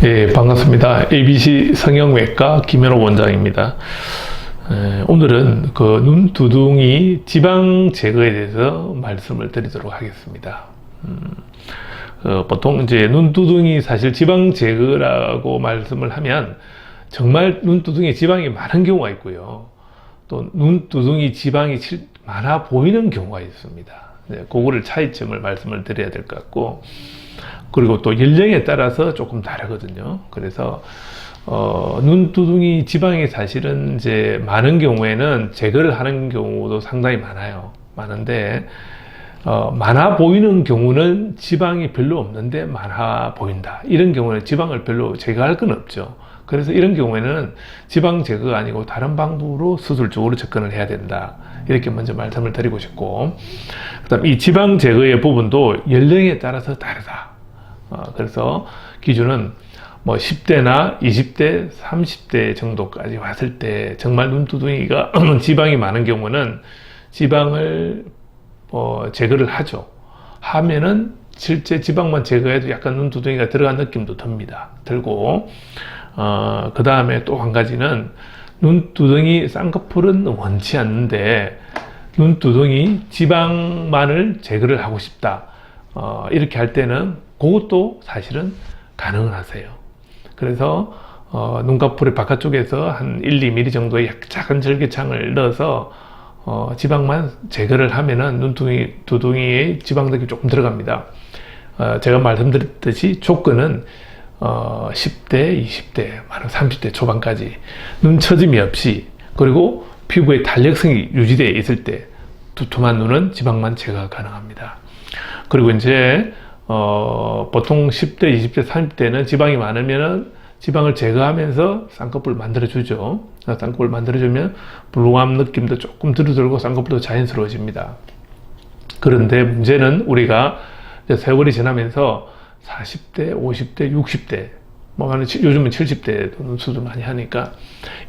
예, 반갑습니다. ABC 성형외과 김현옥 원장입니다. 오늘은 그 눈두둥이 지방 제거에 대해서 말씀을 드리도록 하겠습니다. 보통 이제 눈두둥이 사실 지방 제거라고 말씀을 하면 정말 눈두둥에 지방이 많은 경우가 있고요. 또 눈두둥이 지방이 많아 보이는 경우가 있습니다. 네, 그거를 차이점을 말씀을 드려야 될 것 같고, 그리고 또 연령에 따라서 조금 다르거든요. 그래서 눈두둥이 지방이 사실은 이제 많은 경우에는 제거를 하는 경우도 상당히 많은데 많아 보이는 경우는 지방이 별로 없는데 많아 보인다. 이런 경우는 지방을 별로 제거할 건 없죠. 그래서 이런 경우에는 지방 제거가 아니고 다른 방법으로 수술적으로 접근을 해야 된다. 이렇게 먼저 말씀을 드리고 싶고, 그다음 이 지방 제거의 부분도 연령에 따라서 다르다. 그래서 기준은 뭐 10대나 20대, 30대 정도까지 왔을 때 정말 눈두둥이가 지방이 많은 경우는 지방을 제거를 하죠. 하면은 실제 지방만 제거해도 약간 눈두둥이가 들어간 느낌도 들고, 그 다음에 또 한 가지는 눈두둥이 쌍꺼풀은 원치 않는데 눈두둥이 지방만을 제거를 하고 싶다. 이렇게 할 때는 그것도 사실은 가능은 하세요. 그래서 눈꺼풀의 바깥쪽에서 한 1, 2mm 정도의 작은 절개창을 넣어서 지방만 제거를 하면은 눈두둥이의 지방들이 조금 들어갑니다. 제가 말씀드렸듯이 조건은 10대, 20대, 30대 초반까지 눈 처짐이 없이, 그리고 피부의 탄력성이 유지되어 있을 때 두툼한 눈은 지방만 제거가 가능합니다. 그리고 이제 보통 10대, 20대, 30대는 지방이 많으면은 지방을 제거하면서 쌍꺼풀을 만들어주죠. 쌍꺼풀을 만들어주면 불공함 느낌도 조금 줄어들고 쌍꺼풀도 자연스러워집니다. 그런데 문제는 우리가 세월이 지나면서 40대, 50대, 60대, 요즘은 70대도 눈수술 많이 하니까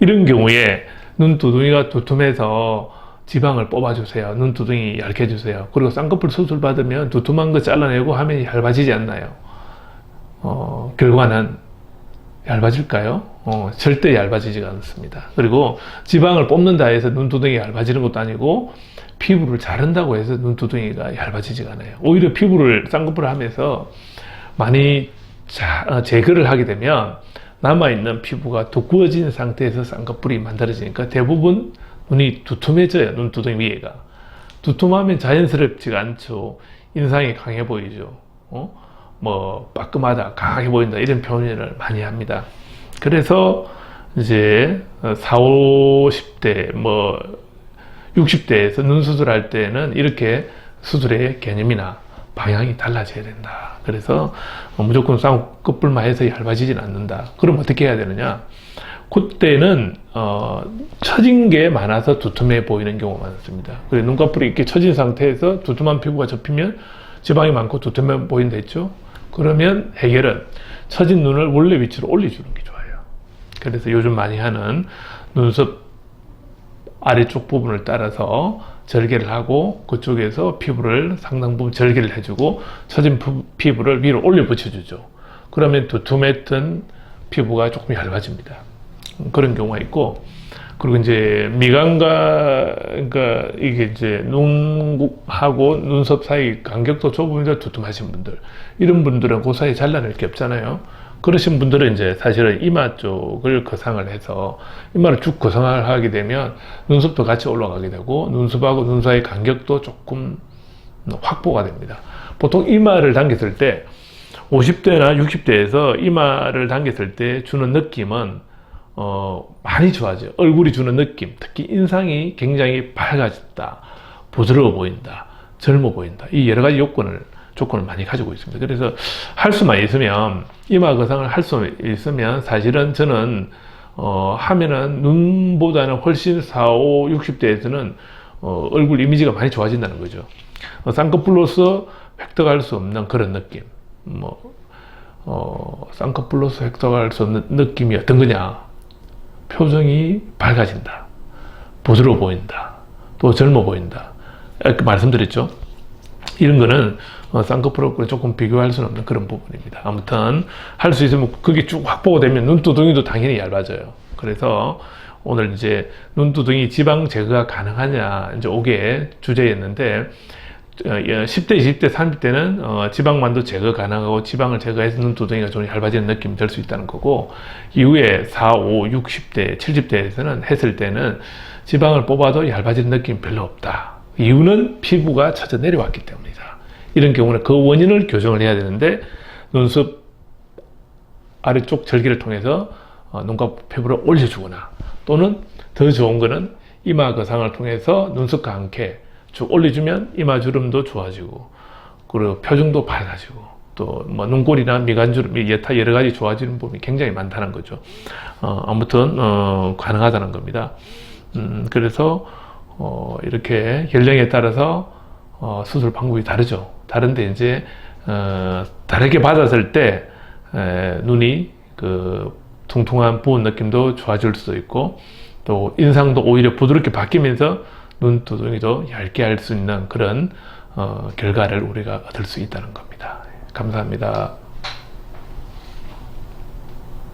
이런 경우에 눈두둥이가 두툼해서 지방을 뽑아주세요. 눈두둥이 얇게 해주세요. 그리고 쌍꺼풀 수술 받으면 두툼한 거 잘라내고 하면 얇아지지 않나요? 결과는 얇아질까요? 절대 얇아지지가 않습니다. 그리고 지방을 뽑는다 해서 눈두둥이 얇아지는 것도 아니고, 피부를 자른다고 해서 눈두둥이가 얇아지지가 않아요. 오히려 쌍꺼풀을 하면서 많이 제거를 하게 되면 남아있는 피부가 두꺼워진 상태에서 쌍꺼풀이 만들어지니까 대부분 눈이 두툼해져요. 눈두둥이 위에가 두툼하면 자연스럽지가 않죠. 인상이 강해 보이죠. 빠끔하다, 강하게 보인다, 이런 표현을 많이 합니다. 그래서 이제 40, 50대 60대에서 눈 수술할 때는 이렇게 수술의 개념이나 방향이 달라져야 된다. 그래서 무조건 쌍꺼풀만 해서 얇아지진 않는다. 그럼 어떻게 해야 되느냐? 그때는 처진 게 많아서 두툼해 보이는 경우가 많습니다. 그리고 눈꺼풀이 이렇게 처진 상태에서 두툼한 피부가 접히면 지방이 많고 두툼해 보인다 했죠? 그러면 해결은 처진 눈을 원래 위치로 올려주는 게 좋아요. 그래서 요즘 많이 하는 눈썹 아래쪽 부분을 따라서 절개를 하고, 그쪽에서 피부를 상당 부분 절개를 해주고 처진 피부를 위로 올려 붙여주죠. 그러면 두툼했던 피부가 조금 얇아집니다. 그런 경우가 있고, 그리고 이제 미간과, 그러니까 이게 이제 눈하고 눈썹 사이 간격도 좁으면 두툼하신 분들, 이런 분들은 그 사이 잘라낼 게 없잖아요. 그러신 분들은 이제 사실은 이마 쪽을 거상을 해서 이마를 쭉 거상을 하게 되면 눈썹도 같이 올라가게 되고 눈썹하고 눈 사이 간격도 조금 확보가 됩니다. 보통 이마를 당겼을 때 50대나 60대에서 이마를 당겼을 때 주는 느낌은 많이 좋아져요. 얼굴이 주는 느낌, 특히 인상이 굉장히 밝아졌다, 부드러워 보인다, 젊어 보인다, 이 여러 가지 조건을 많이 가지고 있습니다. 그래서 할 수만 있으면, 이마 거상을 할 수 있으면 사실은 저는 하면은 눈보다는 훨씬 40, 60대에서는 얼굴 이미지가 많이 좋아진다는 거죠. 쌍꺼풀로서 획득할 수 없는 그런 느낌, 쌍꺼풀로서 획득할 수 없는 느낌이 어떤 거냐? 표정이 밝아진다, 부드러워 보인다, 또 젊어 보인다, 이렇게 말씀드렸죠. 이런 거는 쌍꺼풀하고 조금 비교할 수는 없는 그런 부분입니다. 아무튼 할 수 있으면 그게 쭉 확보가 되면 눈두덩이도 당연히 얇아져요. 그래서 오늘 이제 눈두덩이 지방 제거가 가능하냐 이제 이게 주제였는데 10대, 20대, 30대는 지방만도 제거 가능하고 지방을 제거해서 눈두덩이가 좀 얇아지는 느낌이 들 수 있다는 거고, 이후에 4, 5, 60대, 70대에서는 했을 때는 지방을 뽑아도 얇아지는 느낌이 별로 없다. 이유는 피부가 처져 내려왔기 때문이다. 이런 경우는 그 원인을 교정을 해야 되는데 눈썹 아래쪽 절개를 통해서 눈가 피부를 올려주거나, 또는 더 좋은 거는 이마 거상을 통해서 눈썹 감게 쭉 올려주면 이마 주름도 좋아지고, 그리고 표정도 밝아지고, 또 뭐 눈꼬리나 미간주름, 여타 여러 가지 좋아지는 부분이 굉장히 많다는 거죠. 아무튼 가능하다는 겁니다. 그래서 이렇게 연령에 따라서 수술 방법이 다르죠. 다른데 이제 다르게 받았을 때 눈이 그 퉁퉁한 부은 느낌도 좋아질 수도 있고, 또 인상도 오히려 부드럽게 바뀌면서 눈두덩이도 얇게 할 수 있는 그런 결과를 우리가 얻을 수 있다는 겁니다. 감사합니다.